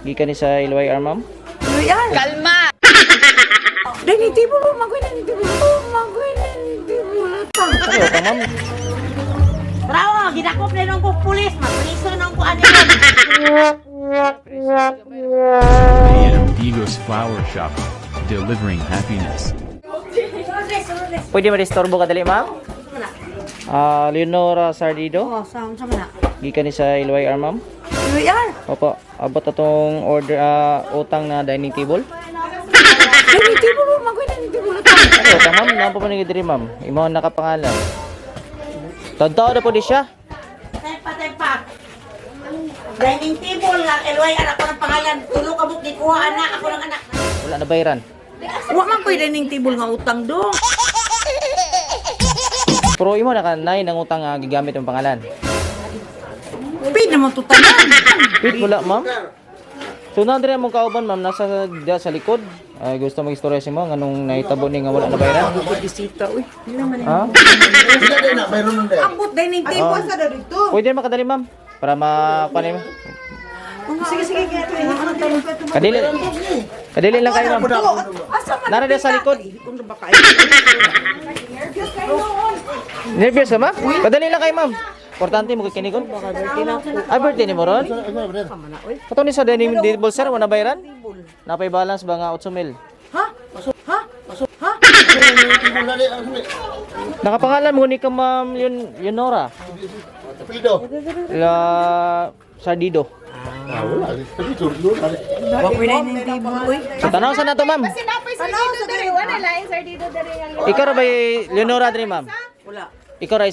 Gikan ni sa LYR, ma'am. LYR? Kalma! Dining table mo, magoy dining table. Magoy dining table. Ano ka, ma'am? Bravo, ginakop na nung kong pulis. Mapriso nung ko ano Amigos Flower Shop, delivering happiness. Pwede ma-disturbo ka dali, ma'am? Leonora Sardido. Oh, sama na. Gikan ni sa LYR, ma'am. LYR? Opo, abot atong order utang na dining table. Dining table mo, magoy dining table. Ano ka, ma'am? Napa pa ni diri, ma'am? Imo ang nakapangalan. Totoo na po di siya. Tempa. Dining table lang, LYR ako ng pangalan. Tulo ka buk, di kuha anak, ako ng anak. Wala na bayaran. Huwag man ko'y dining table nga utang do. Pero imo nakanay ng utang nga gigamit yung pangalan. Pid naman tutanan. Wait, wala, ma'am. So, nandre mong kauban, ma'am, nasa sa likod. Ay, gusto mag-istorya si mo, nganong nahitabo ni nga wala na bayaran. Bisita, uy. Ha? Ambot dining table sa dito. Pwede na makadali, ma'am. Para makuha mo. Sige. Kadili lang kayo, ma'am. Asa man? Nara sa likod. Kung na baka Nervous ka, ma'am? Kadali lang kayo, ma'am. Importante mo kikinikon. Ay, birthday ni mo ron? Kato ni sa denim table, sir, wala bayaran? Napay balance ba nga 8,000? Ha? Nakapangalan mo ni ka, ma'am, Leonora. La Sardido. Wag ko dining table, uy. Tanaw sa na to, ma'am. Sinapay Sir Dito dari. Wala lain Sir Dito dari. Ikaw ra ba Leonora diri, ma'am? Wala. Ikaw ra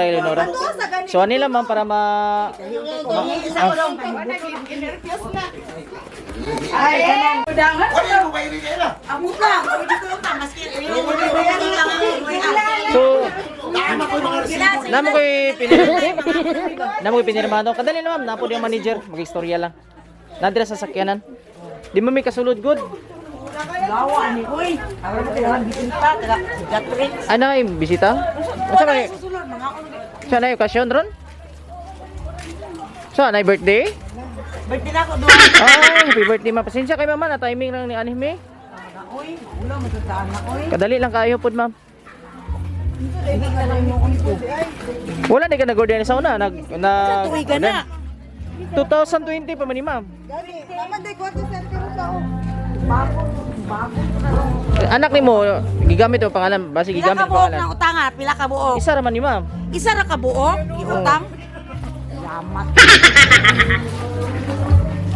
Leonora. So anila, ma'am, para Wala ginervyos na. Ay, udangan. Ambot lang, pwede ko utang maski. So namo koy pinirmano. Kadali na, ma'am, napo di ang manager, mag-istorya lang. Nadira sa sakyanan. Di mo may kasulod good. Gawa ni uy. Ako mo kailangan bisita, gatrin. Ano ay bisita? Asa kay Susulod mga ako. sa na okasyon ron? Sa na birthday? Birthday na ako doon. Ay, happy birthday, ma'am. Pasensya kay mama na timing lang ni anime. Uy, wala matataan na uy. Kadali lang kayo pod, ma'am. Hindi ka lang yung unko. Wala di ka nag-order sa una, Tuwi ka na. 2020 pa man ni ma'am. Anak ni mo, gigamit yung pangalan, basi Pila gigamit ka yung buok pangalan. ng utanga, pila ka buok. Isa raman ni ma'am. Isa ra ka buok, iutang. Lamat.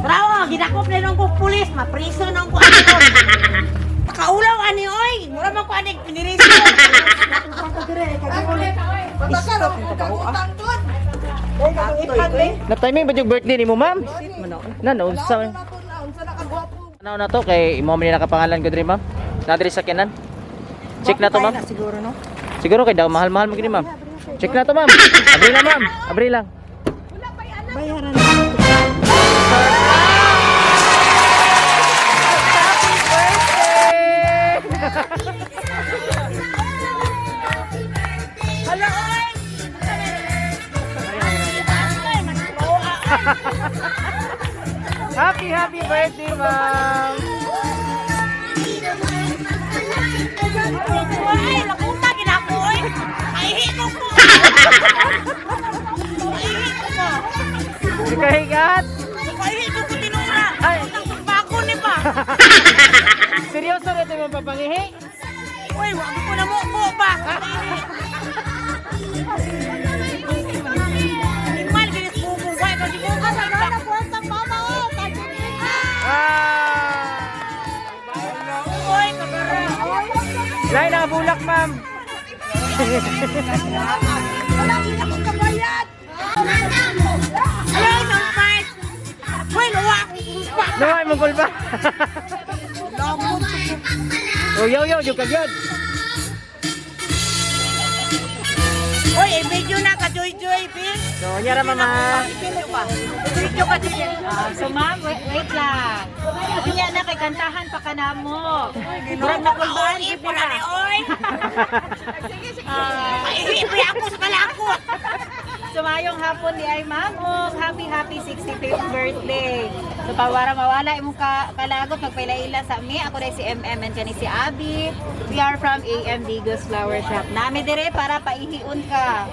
Bravo, ginakop na nung kong pulis, mapriso nung ko ano. Kaulaw ani oy, mura man ko anik piniriso. Na timing ba yung birthday ni mo, ma'am? Na unsa? Ano na to kay imo man nakapangalan ko diri, ma'am. Nadiri sa kinan. Check na to, ma'am. Siguro no. Siguro kay daw mahal-mahal mo gini, ma'am. Check na to, ma'am. Abri lang, ma'am. Abri lang. Bayaran. Hello oy. Happy birthday, ma'am. Ay, lakuta ginako oy. Ay himo ko. Ay himo ko. Kahigat. Ay himo ko tinura. Ay, bago ni pa. Seryoso na ito mo papangihi? Uy, wag ko na mo pa. Animal ginis bubu, why ko di mo ka sa na puwestang mama oh, tagi ni. Uy, kabara. Lain na bulak, ma'am. Wala din akong kabayad. Ayaw ng fight. Uy, luwa akong kulpa. Luhay mo kulpa. Oh, yo, yung kagyod. Uy, i-video na ka, Joy, Bill. So, nyara, mama. Video ka din. So ma'am, wait lang. Unya na kay kantahan pa ka na mo. Murag na kulbaan Oy, gid pura ni na. oy. Ay, ipi ako sa kalako. Sumayong hapon di ay ma'am og happy 65th birthday. So para mawala imong kalagot magpailaila sa mi. Ako dai si MM and kani si Abby. We are from AM Digos Flower Shop. Nami dire para paihiun ka.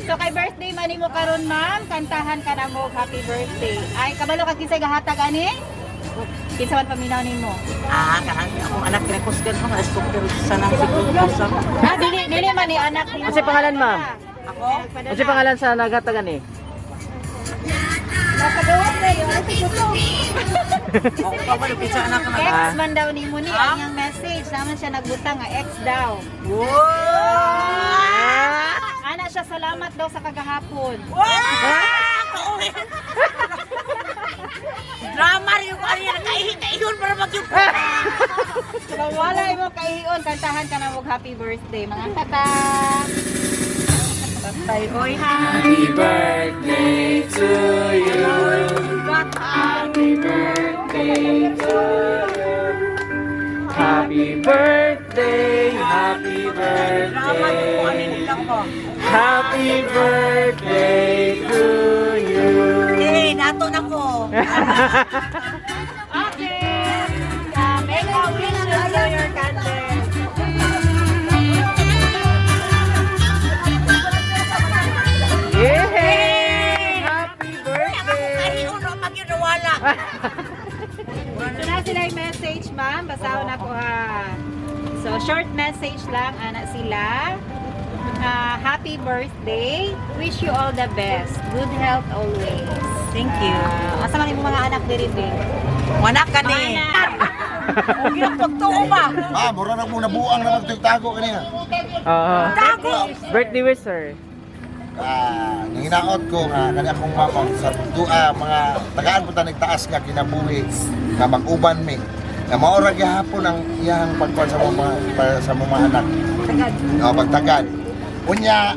So kay birthday man nimo karon ma'am, kantahan ka na mo happy birthday. Ay kabalo ka kinsay gahatag ani? Kinsa man paminaw nimo? Kanang akong anak rekusgan ko na stalker sa nang siguro sa. Dili man ni anak nimo. Ano pangalan, ma'am? Ako? Ano pangalan sa nagatagan ni? Napagawat na yun. Ako pa ba pizza anak na? Ex man daw nimo ni ang iyang message. Naman siya nagbutang nga ex daw. Ana siya salamat daw sa kagahapon. Drama rin yung ano yan, kaihon para mag-yung. So wala mo kaihion, kantahan ka na mo happy birthday mga tata. Patay oy Happy birthday to you. Happy birthday to you. Happy birthday, happy Drama yung kung ano birthday. nila ko. Happy birthday to you. Nato na ko. Okay. Make a wish to your candle. Yay! Happy birthday! Kaihon o pag yun nawala. So na sila yung message ma'am, basahon ako ha. So short message lang, ana sila. Happy birthday. Wish you all the best. Good health always. Thank you. Asa man yung mga anak diri be? Wanak ka ni. Kung ginapagtuo ba? Mura na muna buang na magtagtago kanina. Tago! Birthday wish, sir. Nanginaot ko nga kani akong mamang sa mga tagaan po nagtaas nga kinabuhi nga mag-uban mi. Nga maura gyapon ang iyang pagkuan sa mga anak. Tagad. Pagtagad. Unya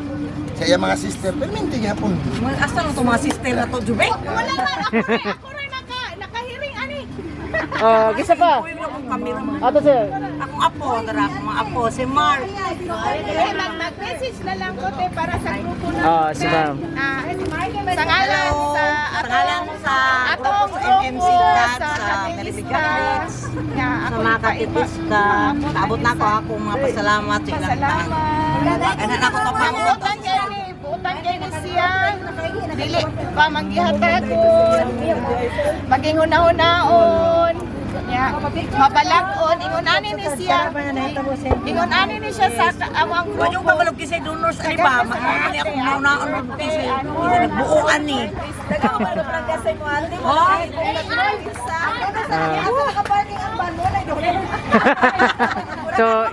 sa iyang mga sister, perminti gyapon. Asa lang itong mga sister na to, Jube? Wala man ako rin nakahiring ani. Oh, gisa pa. Uy, akong kamera. Ato, sir. Akong apo, tara akong mga apo, si Mark. Mag-message na lang ko te para sa grupo na. Oh, si ma'am. Sa ngalan sa Pangalan sa atong sa MMC Cat, sa katipista. Melipigats, Nga sa ako mga katipista. Naabot na ako akong mga pasalamat sa ilang taon. Kanan ako tapangot. Butan kay ni siya. Dili pa manggihatagon. Maging una-unaon. Ya, mabalak-on ingon ani ni siya. Ingon ani ni siya sa amang Huwag yung pabalog kisay donors, ano ba? Makakali akong naunaan ng kisay. Nagbuuan ni. So,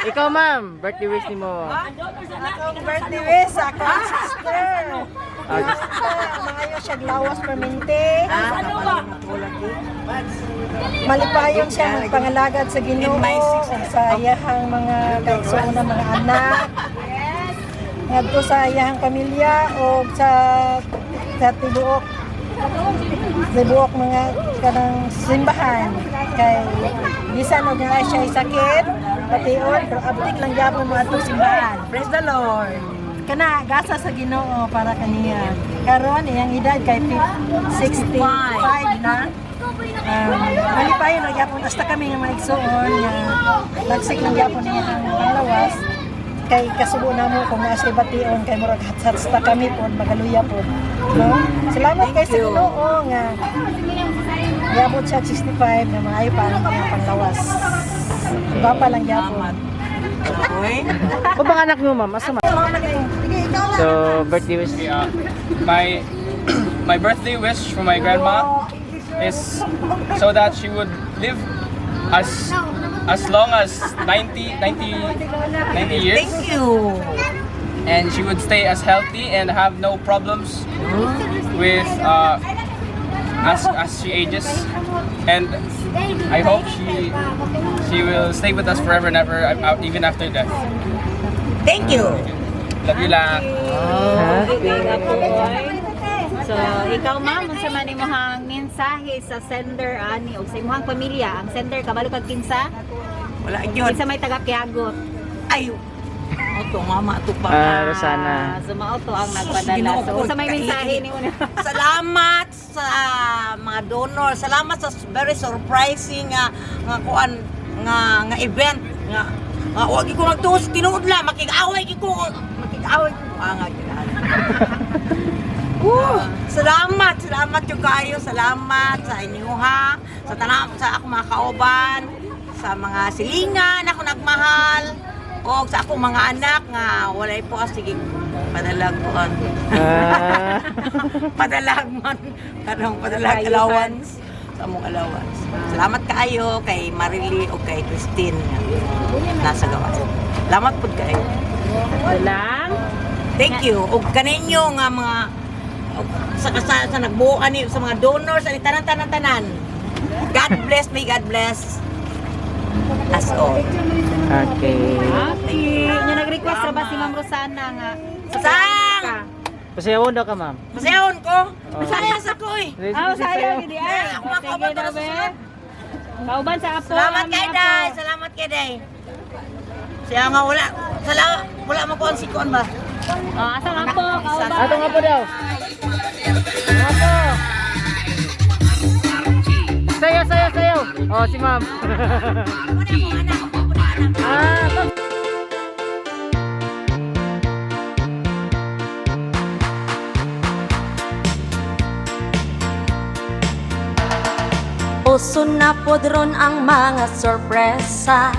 ikaw, ma'am, birthday wish ni mo. Akong birthday wish sa akong sister. Maayo siya lawas permente. Malipayon siya magpangalagad sa Ginoo ug sa iyahang mga kaigsuon mga anak. Ngadto sa iyahang pamilya o sa tibuok mga kanang simbahan kay bisan og nga siya sakit patiyon pero abtik lang gyapon mo atong simbahan. Praise the Lord. Kana gasa sa Ginoo para kaniya. Karon iyang edad kay 65 na. Malipayon na gyapon hasta kami nga maigsuon nga lagsik lang gyapon niya ang panglawas kay kasubo na mo kung nasa bation kay murag hasta kami po magaluya po. No? Salamat kay sa Ginoo nga gyapon siya 65 na maayo pa ang panglawas. Iba pa lang gyapon. Uy. O bang anak mo, ma'am? Asa, ma'am? So, birthday wish. My birthday wish for my grandma is so that she would live as long as 90 years, Thank you. and she would stay as healthy and have no problems with as she ages, and I hope she will stay with us forever and ever, even after death. Thank you. Love you lang. So, ikaw ma'am, unsa man imong mensahe sa sender ani o sa imong pamilya? Ang sender kabalo kag kinsa? Wala yun. Kinsa may taga Quiagot? Ay, Oto, mama, ito pa. Rosana. So mao to ang nagpadala. So sa may mensahe ni mo na. Salamat sa mga donor. Salamat sa very surprising nga kuan nga event nga wag ko magtuos tinuod la makig-away ko nga ginahan. Salamat yung kayo. Salamat sa inyo ha. Sa ako mga kauban, sa mga silingan ako nagmahal. O sa akong mga anak nga walay po sige padalag ko padalag man kanang padalag allowance sa among allowance. Salamat kaayo kay Marily o kay Christine nga nasa gawas. Salamat pud kaayo. Lang. Thank you. Og kaninyo nga mga sa nagbuo ani sa mga donors ani tanan. God bless, may God bless us all. Okay. Happy. Nya nag-request ra ba si Ma'am Rosana nga Sang! Pasayawon daw ka, ma'am. Masayawon ko. Masaya sa ko eh. sayang gidi ay. Ako makauban Sige para na sa be. sunod. Kauban sa apo. Salamat ang kay apo. Day. Salamat kay Day. Siya nga wala mo ko si kuan ba? Asang apo, kauban. Ato nga po daw. Apo. Sayo. Oh, si ma'am. Ah, Uso na podron ang mga sorpresa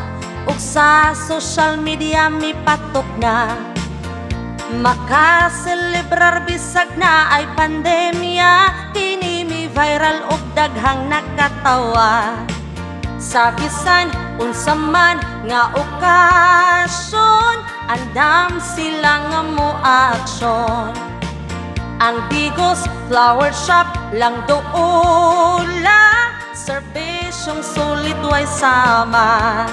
ug sa social media mi patok na makaselebrar bisag na ay pandemya kini mi viral ug daghang nakatawa sa bisan unsa man nga okasyon andam sila nga mo aksyon ang Bigos Flower Shop lang doon serbisyong sulit way sama